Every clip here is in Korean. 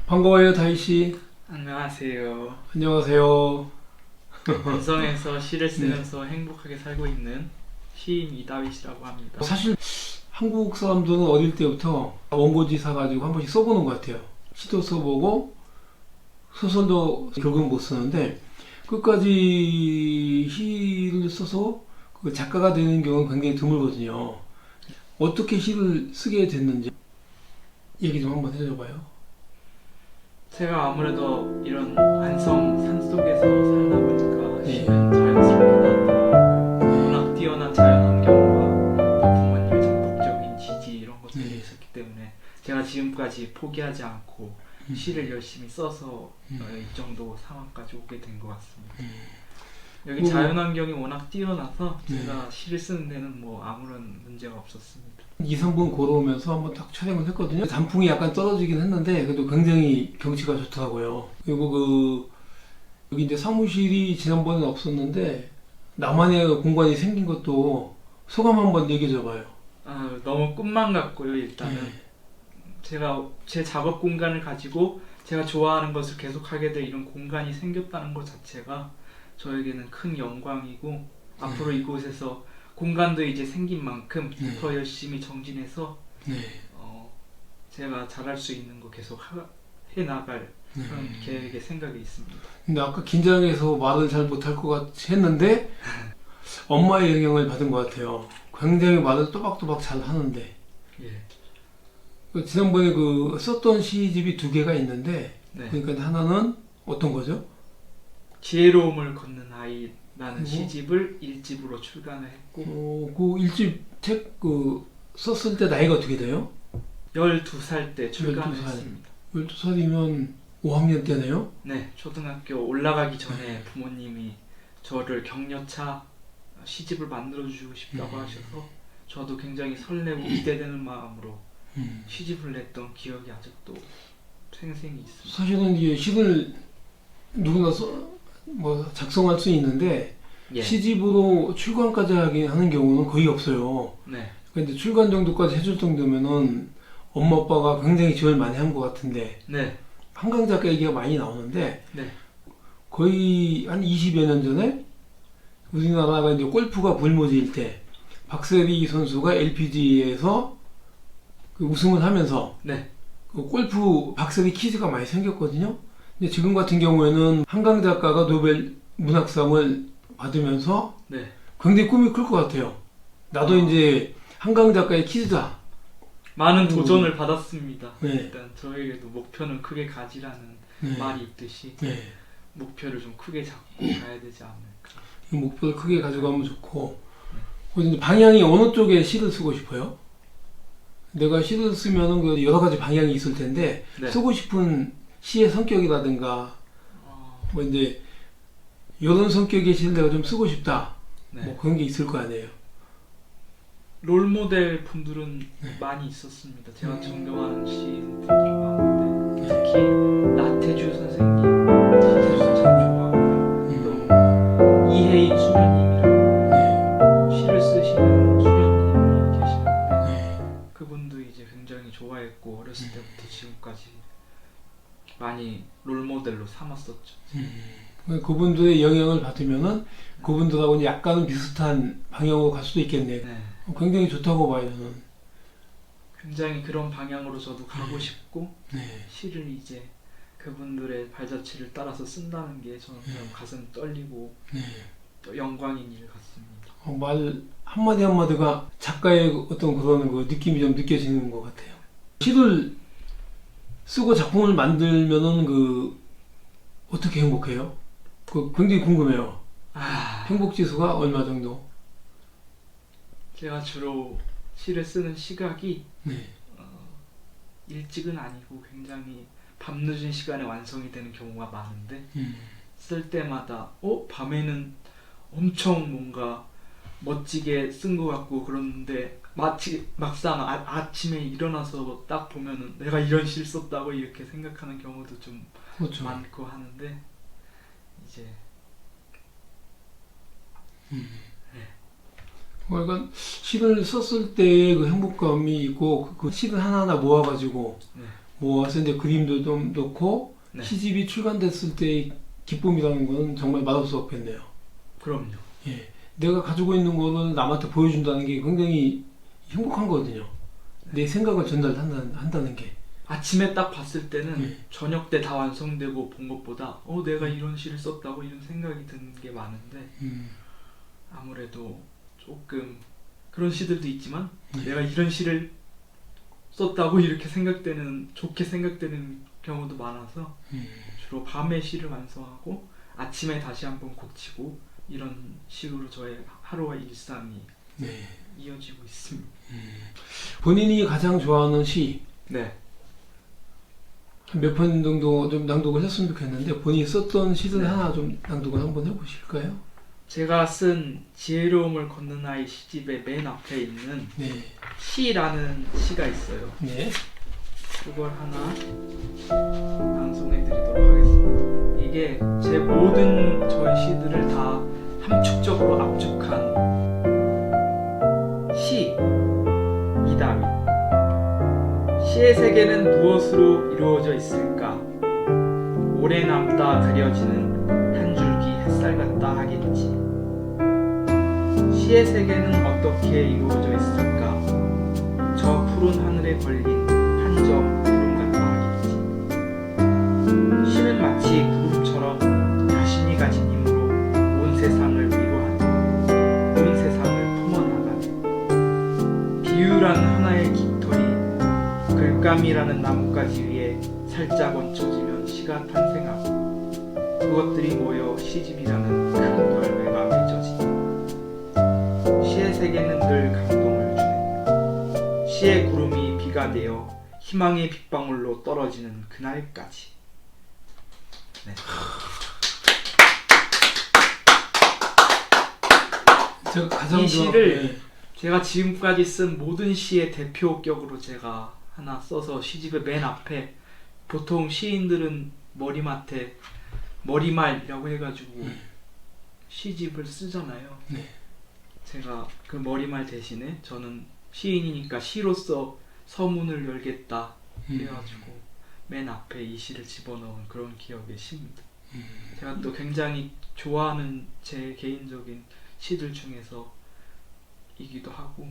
반가워요, 다희씨. 안녕하세요. 안녕하세요. 안성에서 시를 쓰면서 행복하게 살고 있는 시인 이다윗이라고 합니다. 사실 한국 사람들은 어릴 때부터 원고지 사가지고 한 번씩 써보는 것 같아요. 시도 써보고 소설도 결국은 못 쓰는데 끝까지 시를 써서 그 작가가 되는 경우는 굉장히 드물거든요. 어떻게 시를 쓰게 됐는지 얘기 좀 한번 해줘봐요. 제가 아무래도 이런 안성 산속에서 살다 보니까 시는 자연스럽게 나왔던 워낙 뛰어난 자연환경과 또 부모님의 적극적인 지지 이런 것들이 있었기 때문에 제가 지금까지 포기하지 않고 시를 열심히 써서 이 정도 상황까지 오게 된 것 같습니다. 여기 자연환경이 워낙 뛰어나서 제가 시를 쓰는 데는 뭐 아무런 문제가 없었습니다. 2, 3분 걸어오면서 한번 딱 촬영을 했거든요. 단풍이 약간 떨어지긴 했는데 그래도 굉장히 경치가 좋더라고요. 그리고 여기 이제 사무실이 지난번에는 없었는데 나만의 공간이 생긴 것도 소감 한번 얘기해 줘봐요. 너무 꿈만 같고요. 일단은 제가 제 작업 공간을 가지고 제가 좋아하는 것을 계속하게 될 이런 공간이 생겼다는 것 자체가 저에게는 큰 영광이고 앞으로 이곳에서 공간도 이제 생긴 만큼 더 열심히 정진해서 제가 잘할 수 있는 거 계속 해나갈 그런 계획의 생각이 있습니다. 근데 아까 긴장해서 말을 잘 못할 것 같이 했는데 엄마의 영향을 받은 것 같아요. 굉장히 말을 또박또박 잘 하는데 지난번에 그 썼던 시집이 2개가 있는데 그러니까 하나는 어떤 거죠? 지혜로움을 걷는 아이라는 시집을 1집으로 출간을 했고 그 1집 책 썼을 때 나이가 어떻게 돼요? 12살 때 출간했습니다. 12살이면 5학년 때네요? 네, 초등학교 올라가기 전에 부모님이 저를 격려차 시집을 만들어주고 싶다고 하셔서 저도 굉장히 설레고 기대되는 마음으로 시집을 냈던 기억이 아직도 생생히 있습니다. 사실은 이게 시를 누구나 작성할 수 있는데 시집으로 출간까지 하는 경우는 거의 없어요. 근데 출간 정도까지 해줄 정도면은 엄마 아빠가 굉장히 지원을 많이 한 것 같은데 한강 작가 얘기가 많이 나오는데 거의 한 20여 년 전에 우리나라가 이제 골프가 불모지일 때 박세리 선수가 LPGA에서 우승을 하면서 그 골프 박세리 퀴즈가 많이 생겼거든요. 근데 지금 같은 경우에는 한강 작가가 노벨 문학상을 받으면서 굉장히 꿈이 클 것 같아요. 나도 이제 한강 작가의 퀴즈다. 많은 도전을 받았습니다. 일단 저에게도 목표는 크게 가지라는 말이 있듯이 목표를 좀 크게 잡고 가야 되지 않을까. 이 목표를 크게 가져가면 좋고 이제 방향이 어느 쪽에 시를 쓰고 싶어요? 내가 시를 쓰면은 그 여러 가지 방향이 있을 텐데 쓰고 싶은 시의 성격이라든가 뭐 이제 이런 성격의 시를 내가 좀 쓰고 싶다 뭐 그런 게 있을 거 아니에요. 롤모델 분들은 많이 있었습니다. 제가 존경하는 시인분들이 많은데 특히 나태주 선생님 시를 참 좋아하고요. 또 이혜인 수녀님이라고 시를 쓰시는 수녀님이 계시는데 그분도 이제 굉장히 좋아했고 어렸을 때부터 지금까지 많이 롤모델로 삼았었죠. 그분들의 영향을 받으면은 그분들하고는 약간은 비슷한 방향으로 갈 수도 있겠네요. 굉장히 좋다고 봐요, 저는. 굉장히 그런 방향으로 저도 가고 싶고 시를 이제 그분들의 발자취를 따라서 쓴다는 게 저는 그냥 가슴 떨리고 또 영광인 일 같습니다. 말 한마디 한마디가 작가의 어떤 그런 그 느낌이 좀 느껴지는 것 같아요. 시를 쓰고 작품을 만들면은 어떻게 행복해요? 굉장히 궁금해요. 행복 지수가 얼마 정도? 제가 주로 시를 쓰는 시각이 일찍은 아니고 굉장히 밤늦은 시간에 완성이 되는 경우가 많은데 쓸 때마다 밤에는 엄청 뭔가 멋지게 쓴 것 같고 그런데 마치 막상 아침에 일어나서 딱 보면은 내가 이런 시를 썼다고 이렇게 생각하는 경우도 좀 많고 하는데 이제 그러니까 시를 썼을 때의 그 행복감이 있고 그 시를 하나하나 모아가지고 네. 모아서 이제 그림도 좀 넣고 네. 시집이 출간됐을 때의 기쁨이라는 건 정말 말할 수 없겠네요. 그럼요. 예, 내가 가지고 있는 거를 남한테 보여준다는 게 굉장히 행복한 거거든요. 내 생각을 전달한다는 게. 아침에 딱 봤을 때는 네. 저녁 때 다 완성되고 본 것보다 내가 이런 시를 썼다고 이런 생각이 드는 게 많은데 아무래도 조금 그런 시들도 있지만 내가 이런 시를 썼다고 이렇게 좋게 생각되는 경우도 많아서 주로 밤에 시를 완성하고 아침에 다시 한번 고치고 이런 식으로 저의 하루와 일상이 네. 이어지고 있습니다. 본인이 가장 좋아하는 시 네. 몇 편 정도 좀 낭독을 했으면 좋겠는데 본인이 썼던 시들 네. 하나 좀 낭독을 한번 해보실까요? 제가 쓴 지혜로움을 걷는 아이 시집의 맨 앞에 있는 네. 시라는 시가 있어요. 네. 그걸 하나 낭송해 드리도록 하겠습니다. 이게 제 모든 저의 시들을 다 함축적으로 압축한 시이다. 시의 세계는 무엇으로 이루어져 있을까? 오래 남다 그려지는 한 줄기 햇살 같다 하겠지. 시의 세계는 어떻게 이루어져 있을까? 저 푸른 하늘에 걸린 한 점 구름 같다 하겠지. 시는 마치 구름처럼 자신이 가진 힘으로 온 세상을 위로하는, 온 세상을 품어나가는 비유라는 하나의 깃털이 글감이라는 나뭇가지 위에 살짝 얹혀지면 시가 탄생하고 그것들이 모여 시집이라는 큰 열매가 맺어진다. 시의 세계는 늘 감동을 주네. 시의 구름이 비가 되어 희망의 빗방울로 떨어지는 그날까지. 네. 제가 가장 이 시를 제가 지금까지 쓴 모든 시의 대표격으로 제가 하나 써서 시집의 맨 앞에, 보통 시인들은 머리맡에 머리말이라고 해가지고 시집을 쓰잖아요. 네. 제가 그 머리말 대신에 저는 시인이니까 시로서 서문을 열겠다 해가지고 맨 앞에 이 시를 집어넣은 그런 기억의 시입니다. 제가 또 굉장히 좋아하는 제 개인적인 시들 중에서 이기도 하고.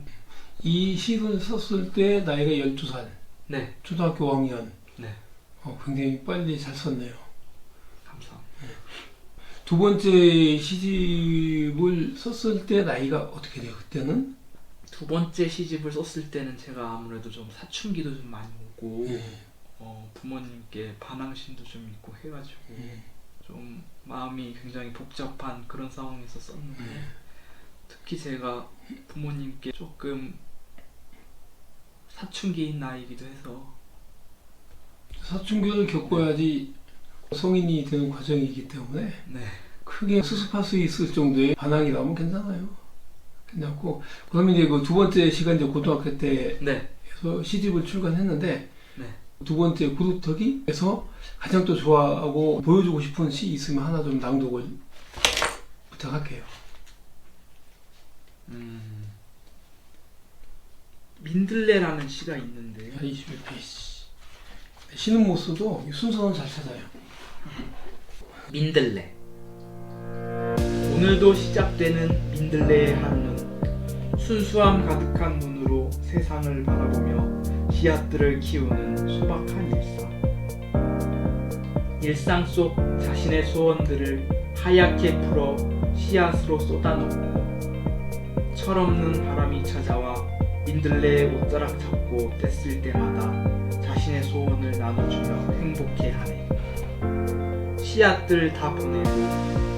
이 시를 썼을 때 나이가 12살. 네. 초등학교 5학년. 네. 굉장히 빨리 잘 썼네요. 감사합니다. 두 번째 시집을 썼을 때 나이가 어떻게 돼요? 그때는? 두 번째 시집을 썼을 때는 제가 아무래도 좀 사춘기도 좀 많이 오고 부모님께 반항심도 좀 있고 해가지고 좀 마음이 굉장히 복잡한 그런 상황에서 썼는데 특히 제가 부모님께 조금 사춘기인 나이기도 해서 사춘기를 겪어야지 성인이 되는 과정이기 때문에 네. 크게 수습할 수 있을 정도의 반항이 나오면 괜찮아요. 괜찮고, 그러면 이제 그 두 번째 시간 이제 고등학교 때에서 네. 시집을 출간했는데 네. 두 번째 구루터기에서 가장 또 좋아하고 보여주고 싶은 시 있으면 하나 좀 낭독을 부탁할게요. 민들레라는 시가 있는데요. 21페이지. 시는 못 써도 순서는 잘 찾아요. 민들레. 오늘도 시작되는 민들레의 하루는 순수함 가득한 눈으로 세상을 바라보며 씨앗들을 키우는 소박한 일상. 일상 속 자신의 소원들을 하얗게 풀어 씨앗으로 쏟아놓고 철없는 바람이 찾아와 민들레의 옷자락 잡고 뗐을 때마다 자신의 소원을 나눠주며 행복해하네. 씨앗들 다 보내고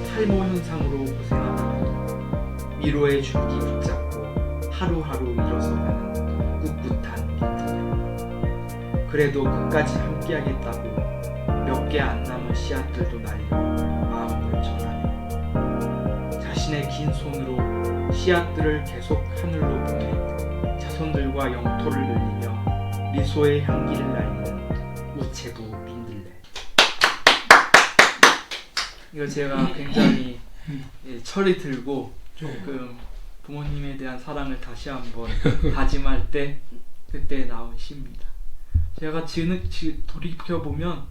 탈모 현상으로 고생하다가도 미로의 줄기 붙잡고 하루하루 일어서가는 꿋꿋한 민들레. 그래도 끝까지 함께하겠다고 몇 개 안 남은 씨앗들도 날려 마음을 전하네. 자신의 긴 손으로 씨앗들을 계속 하늘로 보내 자손들과 영토를 늘리며 미소의 향기를 날리는 우체부 민들레. 이거 제가 굉장히 철이 들고 조금 부모님에 대한 사랑을 다시 한번 다짐할 때 그때 나온 시입니다. 제가 돌이켜보면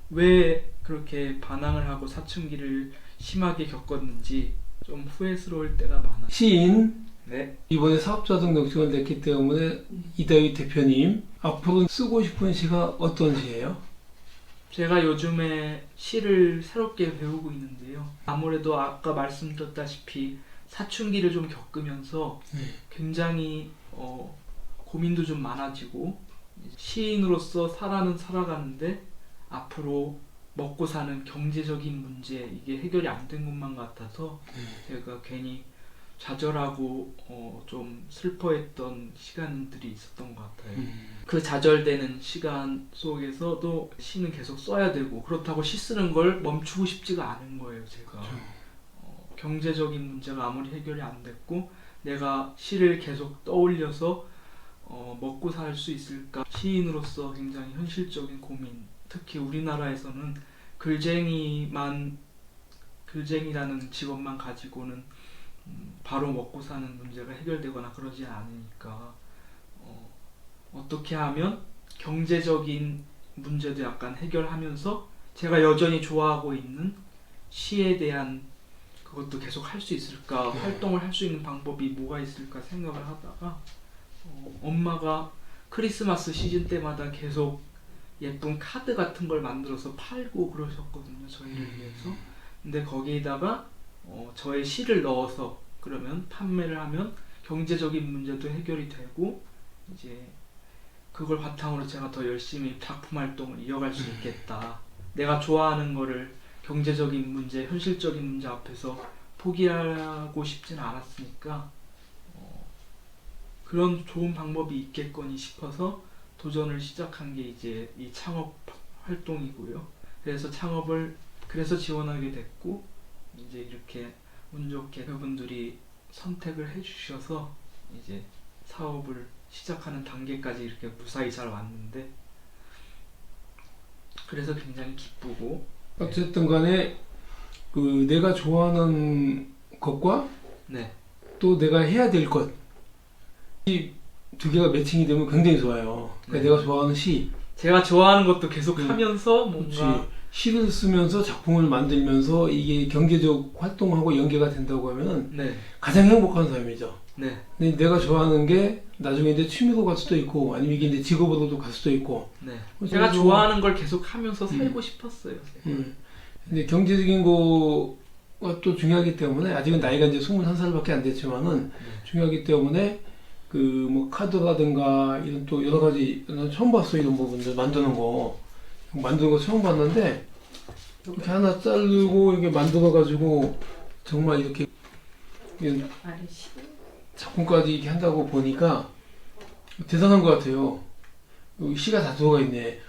왜 그렇게 반항을 하고 사춘기를 심하게 겪었는지 좀 후회스러울 때가 많아요. 시인 네. 이번에 사업자 등록증을 냈기 때문에 이다윗 대표님 앞으로 쓰고 싶은 시가 어떤 시예요? 제가 요즘에 시를 새롭게 배우고 있는데요. 아무래도 아까 말씀드렸다시피 사춘기를 좀 겪으면서 굉장히 고민도 좀 많아지고 시인으로서 살아가는데 앞으로 먹고 사는 경제적인 문제 이게 해결이 안 된 것만 같아서 제가 괜히 좌절하고 좀 슬퍼했던 시간들이 있었던 것 같아요. 그 좌절되는 시간 속에서도 시는 계속 써야 되고 그렇다고 시 쓰는 걸 멈추고 싶지가 않은 거예요. 제가 경제적인 문제가 아무리 해결이 안 됐고 내가 시를 계속 떠올려서 먹고 살 수 있을까? 시인으로서 굉장히 현실적인 고민. 특히 우리나라에서는 글쟁이라는 직업만 가지고는 바로 먹고 사는 문제가 해결되거나 그러지 않으니까 어떻게 하면 경제적인 문제도 약간 해결하면서 제가 여전히 좋아하고 있는 시에 대한 그것도 계속 할 수 있을까? 활동을 할 수 있는 방법이 뭐가 있을까 생각을 하다가 엄마가 크리스마스 시즌 때마다 계속 예쁜 카드 같은 걸 만들어서 팔고 그러셨거든요. 저희를 위해서. 근데 거기에다가 저의 시를 넣어서 그러면 판매를 하면 경제적인 문제도 해결이 되고 이제 그걸 바탕으로 제가 더 열심히 작품 활동을 이어갈 수 있겠다. 내가 좋아하는 거를 경제적인 문제, 현실적인 문제 앞에서 포기하고 싶지는 않았으니까 그런 좋은 방법이 있겠거니 싶어서 도전을 시작한 게 이제 이 창업 활동이고요. 그래서 그래서 지원하게 됐고 이제 이렇게 운 좋게 그분들이 선택을 해주셔서 이제 사업을 시작하는 단계까지 이렇게 무사히 잘 왔는데 그래서 굉장히 기쁘고 어쨌든 간에 그 내가 좋아하는 것과 네. 또 내가 해야 될 것 이 두 개가 매칭이 되면 굉장히 좋아요. 그러니까 내가 좋아하는 시 제가 좋아하는 것도 계속 하면서 뭔가 그렇지. 시를 쓰면서 작품을 만들면서 이게 경제적 활동하고 연계가 된다고 하면 가장 행복한 삶이죠. 네. 근데 내가 좋아하는 게 나중에 이제 취미로 갈 수도 있고 아니면 이게 이제 직업으로도 갈 수도 있고. 제가 좋아하는 걸 계속 하면서 살고 싶었어요. 근데 경제적인 거가 또 중요하기 때문에 아직은 나이가 이제 21살밖에 안 됐지만은 중요하기 때문에 그 뭐 카드라든가 이런 또 여러 가지 난 처음 봤어 이런 부분들 만드는 거 처음 봤는데 이렇게 하나 자르고 이렇게 만들어 가지고 정말 이렇게 작품까지 이렇게 한다고 보니까 대단한 것 같아요. 여기 시가 다 들어가 있네.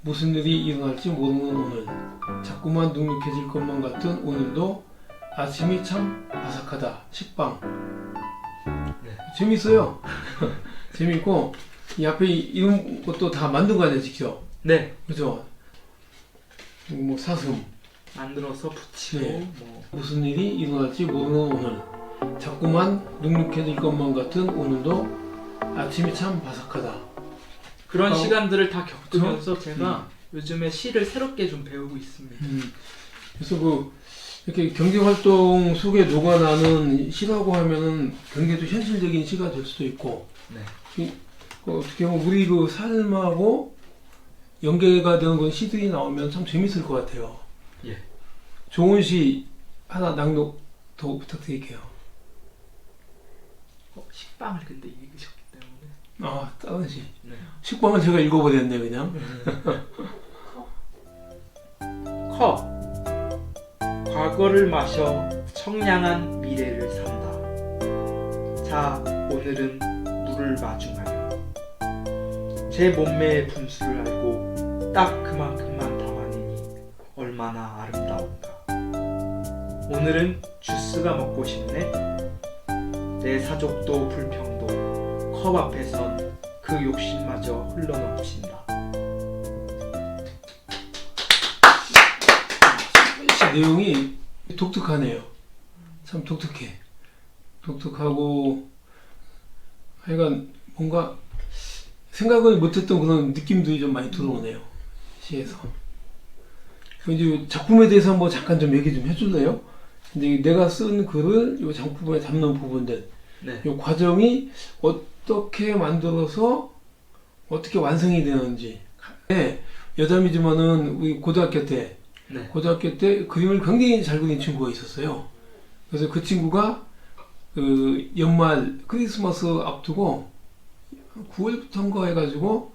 무슨 일이 일어날지 모르는 오늘 자꾸만 눅눅해질 것만 같은 오늘도 아침이 참 바삭하다. 식빵 재밌어요. 재밌고 이 앞에 이런 것도 다 만든 거 아니야 직접? 네. 그죠? 뭐 사슴 만들어서 붙이고 무슨 일이 일어날지 모르는 오늘 자꾸만 눅눅해질 것만 같은 오늘도 아침이 참 바삭하다. 그런 시간들을 다 겪으면서 제가 요즘에 시를 새롭게 좀 배우고 있습니다. 그래서 이렇게 경제활동 속에 녹아나는 시라고 하면은 굉장히 또 현실적인 시가 될 수도 있고 어떻게 보면 우리 그 삶하고 연계가 되는 그런 시들이 나오면 참 재밌을 것 같아요. 예. 좋은 시 하나 낭독 더 부탁드릴게요. 식빵을 근데 읽으셨기 때문에 다른 시. 식빵을 제가 읽어버렸네 그냥. 커 과거를 마셔 청량한 미래를 산다. 자, 오늘은 물을 마중하여 제 몸매의 분수를 알고 딱 그만큼만 담아내니 얼마나 아름다운가. 오늘은 주스가 먹고 싶네. 내 사족도 불평도 컵 앞에선 그 욕심마저 흘러넘친다. 내용이 독특하네요. 참 독특해. 독특하고 하여간 뭔가 생각을 못했던 그런 느낌들이 좀 많이 들어오네요. 시에서. 이제 작품에 대해서 한번 잠깐 좀 얘기 좀 해줄래요? 근데 내가 쓴 글을 이 작품에 담는 부분들, 네. 이 과정이 어떻게 만들어서 어떻게 완성이 되는지. 네, 여담이지만은 우리 고등학교 때 그림을 굉장히 잘 그린 친구가 있었어요. 그래서 그 친구가 그 연말 크리스마스 앞두고 9월부터인가 해가지고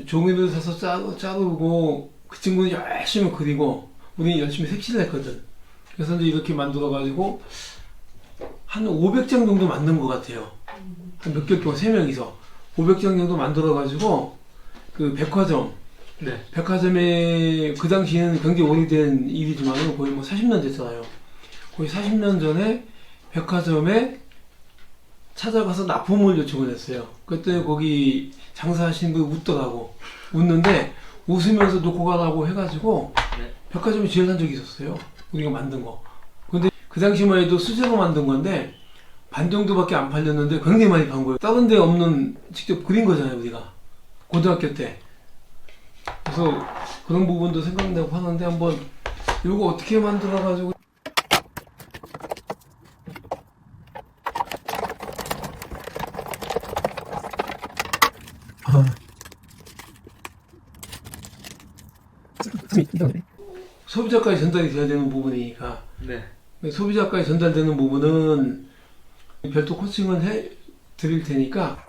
종이를 사서 자르고 그 친구는 열심히 그리고 우리는 열심히 색칠을 했거든. 그래서 이제 이렇게 만들어가지고 한 500장 정도 만든 것 같아요. 한 몇 개월 동안 3명이서 500장 정도 만들어가지고 그 백화점 백화점에 그 당시에는 굉장히 오래된 일이지만 거의 뭐 40년 됐잖아요. 거의 40년 전에 백화점에 찾아가서 납품을 요청을 했어요. 그때 거기 장사하시는 분이 웃더라고. 웃는데 웃으면서 놓고 가라고 해가지고 백화점에 지원한 적이 있었어요. 우리가 만든 거. 근데 그 당시만 해도 수제로 만든 건데 반 정도밖에 안 팔렸는데 굉장히 많이 판 거예요. 다른 데 없는 직접 그린 거잖아요, 우리가. 고등학교 때. 그래서 그런 부분도 생각나고 하는데 한번 이거 어떻게 만들어가지고 소비자까지 전달이 돼야 되는 부분이니까 소비자까지 전달되는 부분은 별도 코칭을 해 드릴 테니까